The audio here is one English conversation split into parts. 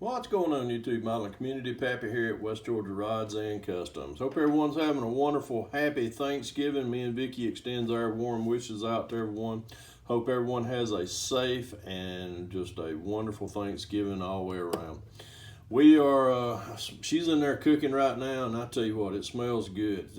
What's going on YouTube modeling community? Pappy here at West Georgia Rods and Customs. Hope everyone's having a wonderful, happy Thanksgiving. Me and Vicky extends our warm wishes out to everyone. Hope everyone has a safe and just a wonderful Thanksgiving all the way around. We are, she's in there cooking right now, and I tell you what, it smells good.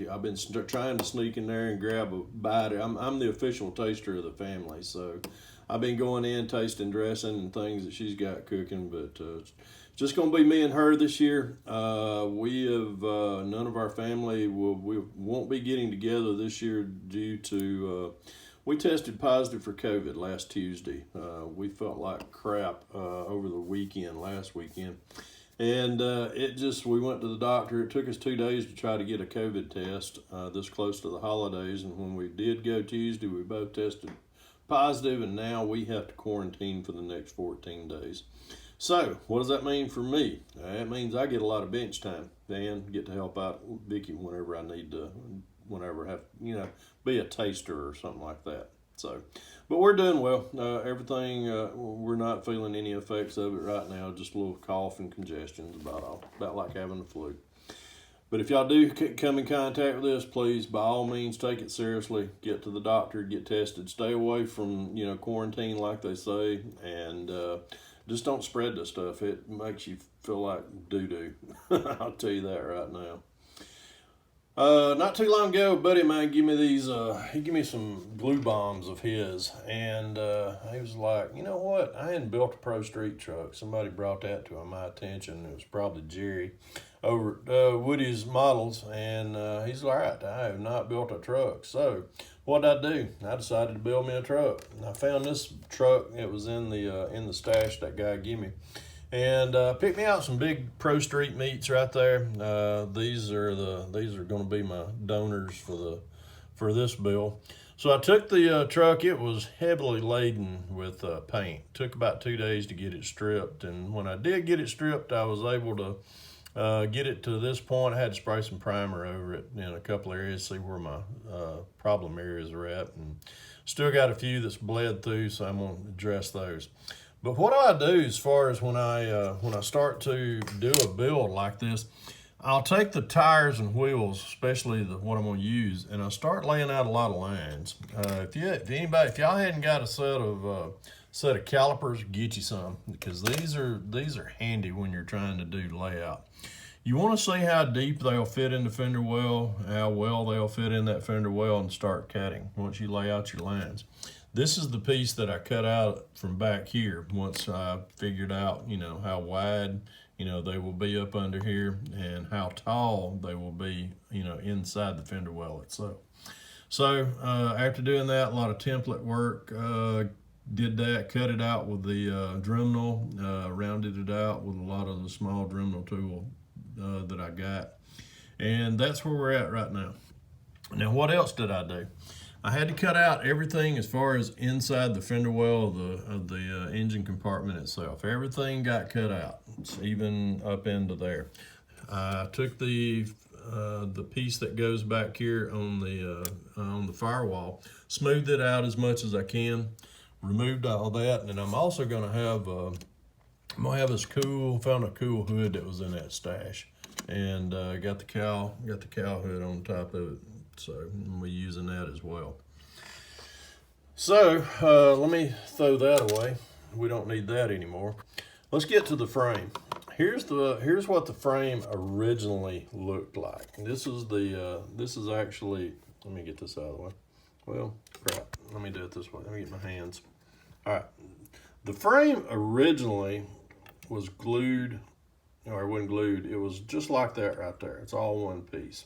I've been trying to sneak in there and grab a bite. I'm the official taster of the family, so I've been going in, tasting dressing and things that she's got cooking, but it's just going to be me and her this year. We have, none of our family, we won't be getting together this year due to, we tested positive for COVID last Tuesday. We felt like crap over the weekend, last weekend. And we went to the doctor. It took us 2 days to try to get a COVID test this close to the holidays. And when we did go Tuesday, we both tested positive, and now we have to quarantine for the next 14 days. So what does that mean for me? That means I get a lot of bench time and get to help out Vicky whenever I need to, whenever I have, be a taster or something like that. So, but we're doing well. Everything, we're not feeling any effects of it right now. Just a little cough and congestion is about all, about like having the flu. But if y'all do come in contact with this, please, by all means, take it seriously. Get to the doctor, get tested. Stay away from, quarantine like they say, and just don't spread this stuff. It makes you feel like doo-doo. I'll tell you that right now. Not too long ago, a buddy of mine gave me these, he gave me some glue bombs of his, and he was like, you know what, I hadn't built a pro street truck. Somebody brought that to my attention. It was probably Jerry over at Woody's Models, and he's like, all right, I have not built a truck. So what did I do? I decided to build me a truck. And I found this truck. It was in the stash that guy gave me. And picked me out some big Pro Street meats right there. These are going to be my donors for this bill. So I took the truck. It was heavily laden with paint. Took about 2 days to get it stripped. And when I did get it stripped, I was able to get it to this point. I had to spray some primer over it in a couple areas, see where my problem areas are at. And still got a few that's bled through, so I'm going to address those. But what I do as far as when I start to do a build like this, I'll take the tires and wheels, especially what I'm going to use, and I start laying out a lot of lines. If y'all hadn't got a set of calipers, get you some, because these are handy when you're trying to do layout. You want to see how deep they'll fit in the fender well, how well they'll fit in that fender well, and start cutting once you lay out your lines. This is the piece that I cut out from back here once I figured out, how wide, they will be up under here and how tall they will be, inside the fender well itself. So after doing that, a lot of template work, did that, cut it out with the Dremel, rounded it out with a lot of the small Dremel tool that I got. And that's where we're at right now. Now, what else did I do? I had to cut out everything as far as inside the fender well of the engine compartment itself. Everything got cut out, it's even up into there. I took the piece that goes back here on the firewall, smoothed it out as much as I can, removed all that, and I'm also going to have this found a cool hood that was in that stash, and got the cow hood on top of it. So we're using that as well. So let me throw that away. We don't need that anymore. Let's get to the frame. Here's what the frame originally looked like. This is actually, let me get this out of the way. Well, crap. Let me do it this way. Let me get my hands. All right. The frame originally was glued, or it wasn't glued. It was just like that right there. It's all one piece.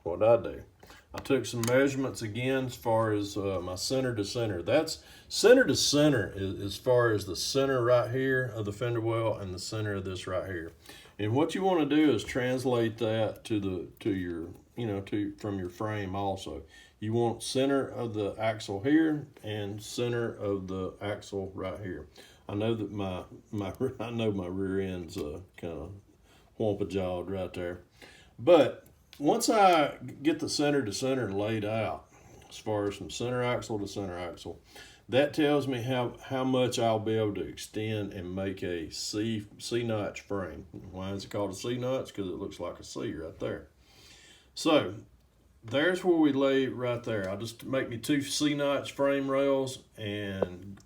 What I do, I took some measurements again as far as my center to center. That's center to center as far as the center right here of the fender well and the center of this right here. And what you want to do is translate that from your frame also. You want center of the axle here and center of the axle right here. I know that my rear end's kind of whompa-jawed right there, but once I get the center to center laid out, as far as from center axle to center axle, That tells me how much I'll be able to extend and make a C-notch frame. Why is it called a C-notch? Because it looks like a C right there. So there's where we lay right there. I'll just make me 2 C-notch frame rails and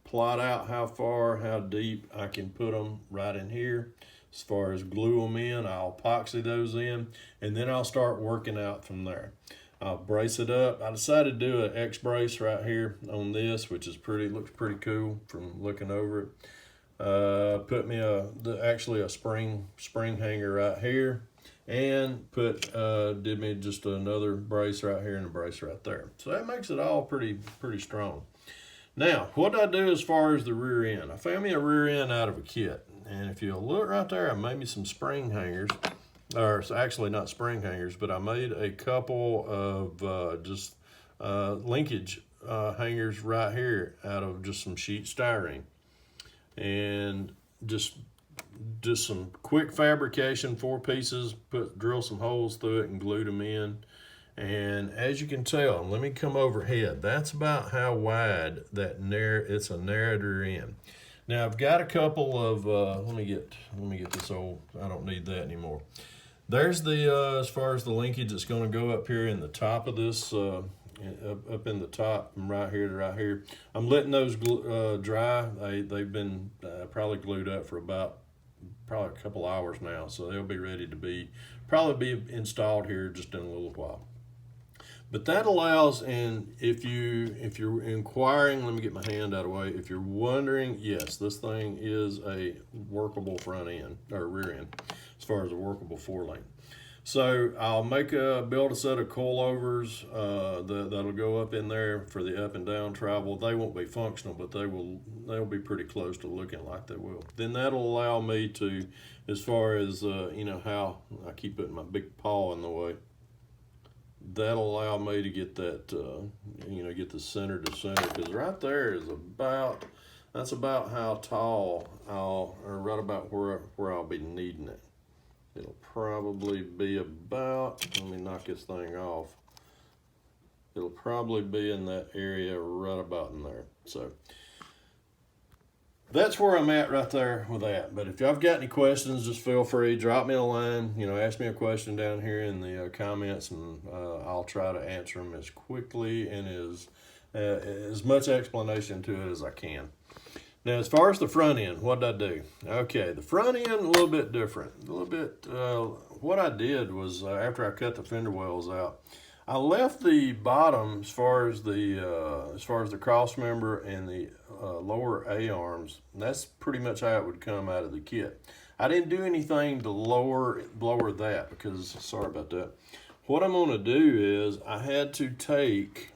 plot out how deep I can put them right in here. As far as glue them in, I'll epoxy those in, and then I'll start working out from there. I'll brace it up. I decided to do an X brace right here on this, which is looks pretty cool from looking over it. Put me actually a spring hanger right here, and did me just another brace right here and a brace right there. So that makes it all pretty strong. Now, what I do as far as the rear end, I found me a rear end out of a kit, and if you'll look right there, I made me some spring hangers. Or it's actually not spring hangers, but I made a couple of linkage hangers right here out of just some sheet styrene, and just some quick fabrication, 4 pieces, drill some holes through it and glued them in. And as you can tell, let me come overhead. That's about how wide it's a narrowed rear end. Now I've got a couple of let me get this old. I don't need that anymore. There's as far as the linkage, it's going to go up here in the top of this, up in the top from right here to right here. I'm letting those dry. They've been probably glued up for probably a couple hours now, so they'll be ready to probably be installed here just in a little while. But that allows, and if you're inquiring, let me get my hand out of the way. If you're wondering, yes, this thing is a workable front end or rear end, as far as a workable 4-lane. So I'll build a set of coilovers that'll go up in there for the up and down travel. They won't be functional, but they'll be pretty close to looking like they will. Then that'll allow me to, as far as how I keep putting my big paw in the way. That'll allow me to get that, get the center to center, because right there is that's about how tall or right about where I'll be needing it. It'll probably be about, let me knock this thing off. It'll probably be in that area right about in there. So that's where I'm at right there with that. But if y'all have got any questions, just feel free, drop me a line, ask me a question down here in the comments, and I'll try to answer them as quickly and as much explanation to it as I can. Now, as far as the front end, what did I do? Okay, the front end, a little bit different. What I did was, after I cut the fender wells out, I left the bottom as far as the cross member and the lower A-arms. That's pretty much how it would come out of the kit. I didn't do anything to lower that because, sorry about that. What I'm going to do is I had to take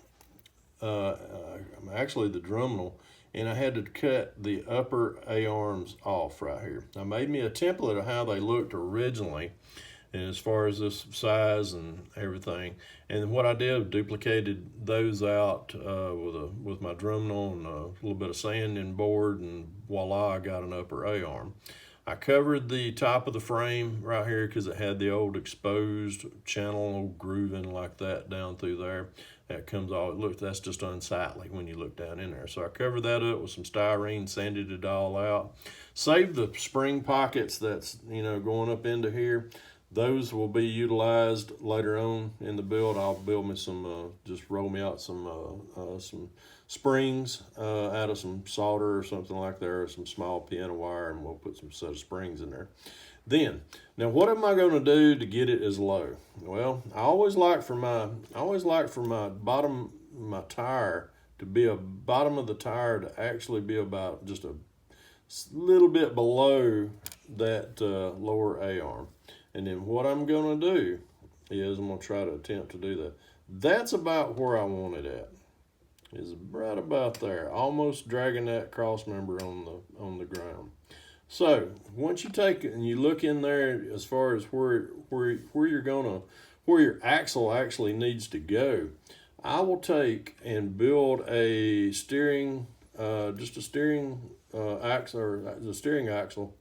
actually the drumnel, and I had to cut the upper A-arms off right here. I made me a template of how they looked originally, and as far as this size and everything. And what I did, duplicated those out with my drumnel and a little bit of sanding board, and voila, I got an upper A-arm. I covered the top of the frame right here because it had the old exposed channel, old grooving like that down through there. That comes all, that's just unsightly when you look down in there. So I covered that up with some styrene, sanded it all out. Saved the spring pockets that's, going up into here. Those will be utilized later on in the build. I'll build me some, just roll me out some springs out of some solder or something like that, or some small piano wire, and we'll put some set of springs in there. Then, now what am I going to do to get it as low? Well, I always like for my bottom, my tire to be a bottom of the tire to actually be about just a little bit below that lower A-arm. And then what I'm going to do is I'm going to try to attempt to do that. That's about where I want it at. Is right about there, almost dragging that cross member on the ground. So once you take it and you look in there as far as where your axle actually needs to go, I will take and build a steering axle, or the steering axle,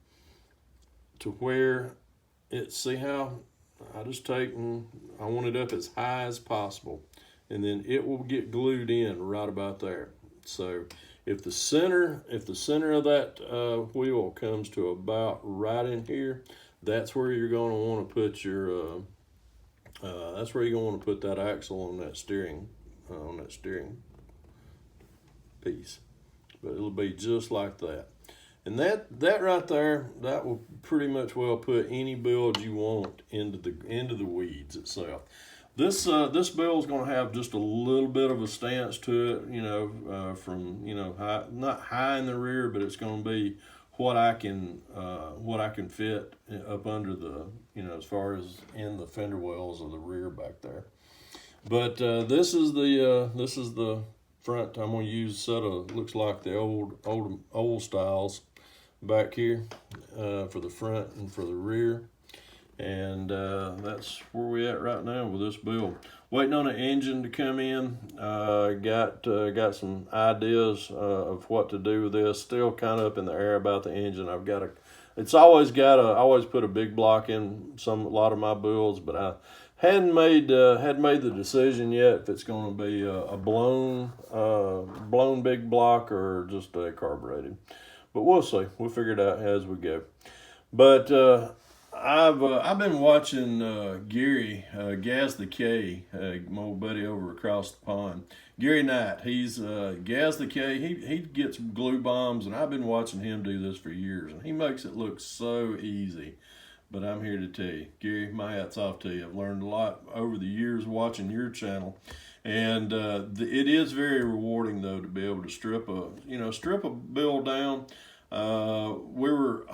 to where see how I just take and I want it up as high as possible, and then it will get glued in right about there. So if the center of that wheel comes to about right in here, that's where you're going to want to put your that's where you're going to want to put that axle on that steering piece. But it'll be just like that. And that right there, that will pretty much well put any build you want into the weeds itself. This build is going to have just a little bit of a stance to it, you know, from, you know, high, not high in the rear, but it's going to be what I can fit up under the, you know, as far as in the fender wells of the rear back there. But this is the front. I'm going to use a set of, looks like the old styles back here for the front and for the rear. And that's where we at right now with this build. Waiting on an engine to come in. Got some ideas of what to do with this. Still kind of up in the air about the engine. I always put a big block in a lot of my builds, but I hadn't made the decision yet if it's going to be a blown big block or just carbureted. But we'll see. We'll figure it out as we go. But I've been watching Gary Gaz the K, my old buddy over across the pond. Gary Knight, he's Gaz the K. He gets glue bombs, and I've been watching him do this for years, and he makes it look so easy. But I'm here to tell you, Gary, my hat's off to you. I've learned a lot over the years watching your channel, and it is very rewarding though to be able to strip a build down. A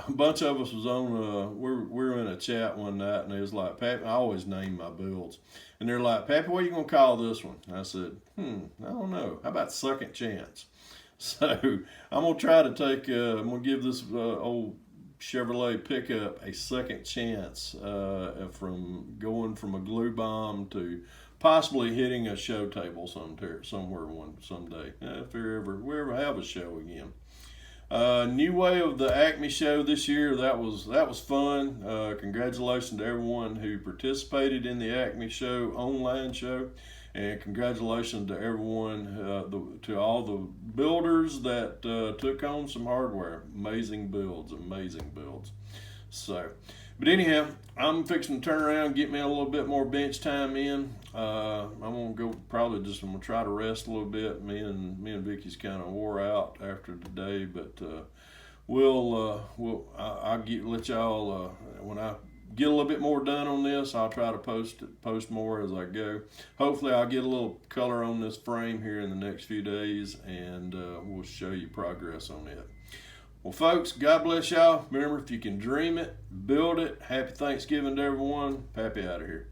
bunch of us was on we were in a chat one night, and it was like, Pappy, I always name my builds, and they're like, Pappy, what are you gonna call this one? And I said, I don't know, how about Second Chance? So I'm gonna try to take I'm gonna give this old Chevrolet pickup a second chance, from going from a glue bomb to possibly hitting a show table someday if we ever have a show again. New way of the Acme show this year. That was fun. Congratulations to everyone who participated in the Acme show, online show, and congratulations to everyone, to all the builders that took home some hardware. Amazing builds. So, but anyhow, I'm fixing to turn around and get me a little bit more bench time in. I'm gonna go I'm gonna try to rest a little bit. Me and Vicky's kind of wore out after today, but I'll let y'all when I get a little bit more done on this. I'll try to post more as I go. Hopefully, I'll get a little color on this frame here in the next few days, and we'll show you progress on it. Well, folks, God bless y'all. Remember, if you can dream it, build it. Happy Thanksgiving to everyone. Pappy out of here.